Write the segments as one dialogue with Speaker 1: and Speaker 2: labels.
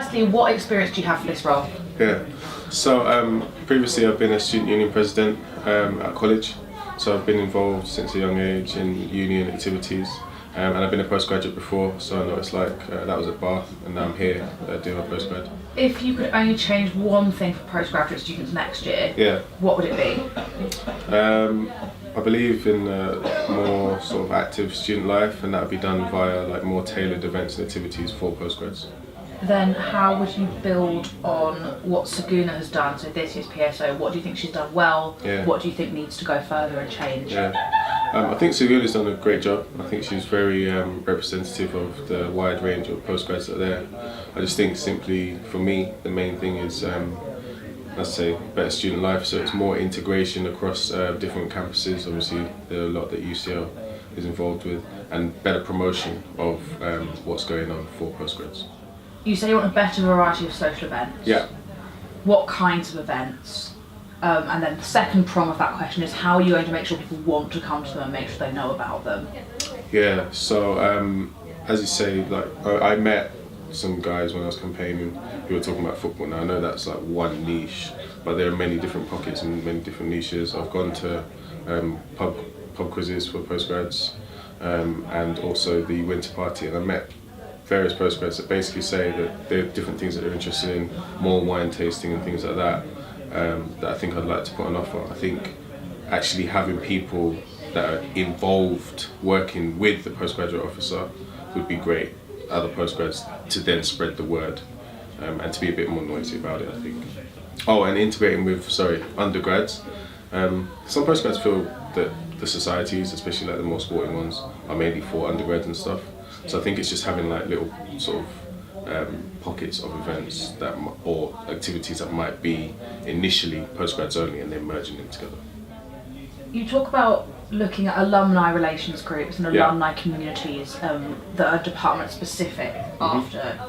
Speaker 1: Firstly, what experience do you have for this role?
Speaker 2: Yeah, so previously I've been a student union president at college, so I've been involved since a young age in union activities, and I've been a postgraduate before, so I know it's like that was at Bath, and now I'm here doing a postgrad.
Speaker 1: If you could only change one thing for postgraduate students next year, what would it be?
Speaker 2: I believe in more sort of active student life, and that would be done via like more tailored events and activities for postgrads.
Speaker 1: Then how would you build on what Saguna has done, so this year's PSO? What do you think she's done well? What do you think needs to go further and change?
Speaker 2: I think Saguna's done a great job. I think she's very representative of the wide range of postgrads that are there. I just think simply, for me, the main thing is, let's say, better student life, so it's more integration across different campuses. Obviously, there are a lot that UCL is involved with, and better promotion of what's going on for postgrads.
Speaker 1: You say you want a better variety of social events.
Speaker 2: Yeah.
Speaker 1: What kinds of events? And then the second prong of that question is, how are you going to make sure people want to come to them and make sure they know about them?
Speaker 2: Yeah, so as you say, like I met some guys when I was campaigning who were talking about football. Now I know that's like one niche, but there are many different pockets and many different niches. I've gone to pub quizzes for postgrads and also the winter party, and I met various postgrads that basically say that there are different things that they're interested in, more wine tasting and things like that, that I think I'd like to put on offer. I think actually having people that are involved working with the postgraduate officer would be great, other postgrads, to then spread the word and to be a bit more noisy about it, I think. Oh, and integrating with, undergrads. Some postgrads feel that the societies, especially like the more sporting ones, are mainly for undergrads and stuff. So I think it's just having like little sort of pockets of events that or activities that might be initially postgrads only and then merging them together.
Speaker 1: You talk about looking at alumni relations groups and alumni communities that are department specific after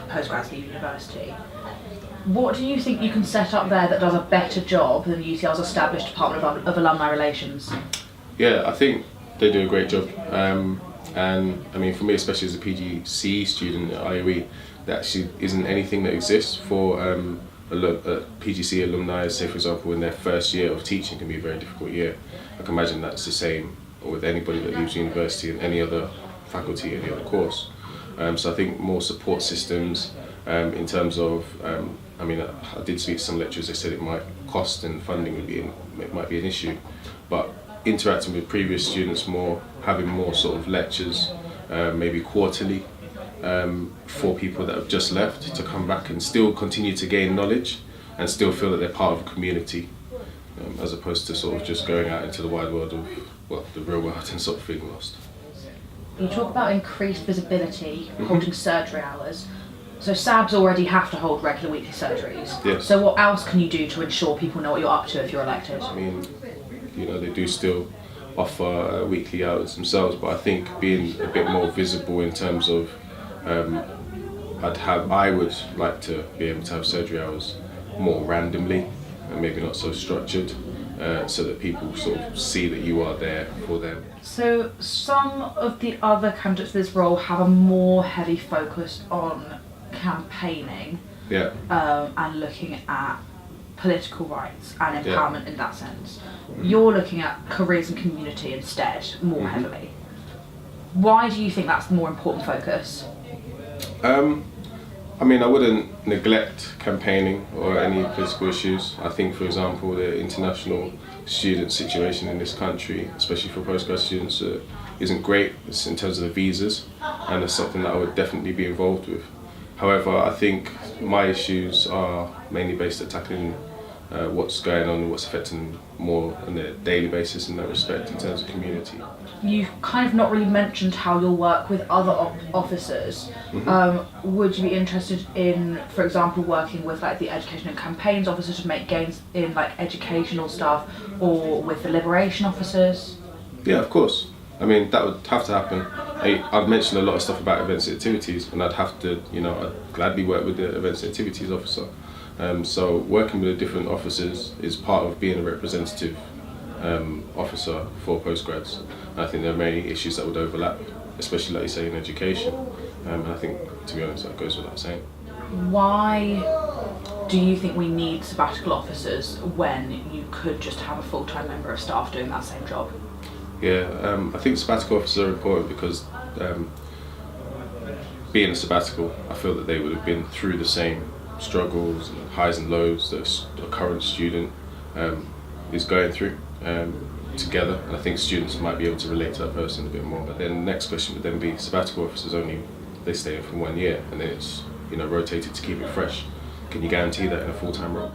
Speaker 1: postgrads leave university. What do you think you can set up there that does a better job than UCL's established Department of Alumni Relations?
Speaker 2: Yeah, I think they do a great job. And I mean, for me, especially as a PGCE student at IUE, there actually isn't anything that exists for PGCE alumni. Say, for example, in their first year of teaching can be a very difficult year. I can imagine that's the same with anybody that leaves university and any other faculty, any other course. So I think more support systems in terms of, I mean, I did speak to some lecturers, they said it might cost and funding might be an issue, but interacting with previous students more, having more sort of lectures, maybe quarterly, for people that have just left to come back and still continue to gain knowledge and still feel that they're part of a community, as opposed to sort of just going out into the wide world of, well, the real world and sort of feeling lost.
Speaker 1: You talk about increased visibility, holding surgery hours. So SABs already have to hold regular weekly surgeries.
Speaker 2: Yes.
Speaker 1: So what else can you do to ensure people know what you're up to if you're elected?
Speaker 2: I mean, you know, they do still offer weekly hours themselves, but I think being a bit more visible in terms of, I would like to be able to have surgery hours more randomly and maybe not so structured, so that people sort of see that you are there for them.
Speaker 1: So some of the other candidates for this role have a more heavy focus on campaigning and looking at political rights and empowerment in that sense. You're looking at careers and community instead, more heavily. Why do you think that's the more important focus?
Speaker 2: I mean, I wouldn't neglect campaigning or any political issues. I think, for example, the international student situation in this country, especially for postgrad students, isn't great in terms of the visas, and it's something that I would definitely be involved with. However, I think my issues are mainly based at tackling what's going on and what's affecting more on a daily basis in that respect in terms of community.
Speaker 1: You've kind of not really mentioned how you'll work with other officers. Would you be interested in, for example, working with like the education and campaigns officers to make gains in like educational stuff, or with the liberation officers?
Speaker 2: Yeah, of course. I mean, that would have to happen. I've mentioned a lot of stuff about events and activities, and I'd have to, I'd gladly work with the events and activities officer. So working with the different officers is part of being a representative officer for postgrads. And I think there are many issues that would overlap, especially like you say in education. And I think, to be honest, that goes without saying.
Speaker 1: Why do you think we need sabbatical officers when you could just have a full-time member of staff doing that same job?
Speaker 2: Yeah, I think sabbatical officers are important because being a sabbatical, I feel that they would have been through the same struggles and highs and lows that a current student is going through together, and I think students might be able to relate to that person a bit more. But then the next question would then be, sabbatical officers they stay in for 1 year and then it's rotated to keep it fresh. Can you guarantee that in a full-time role?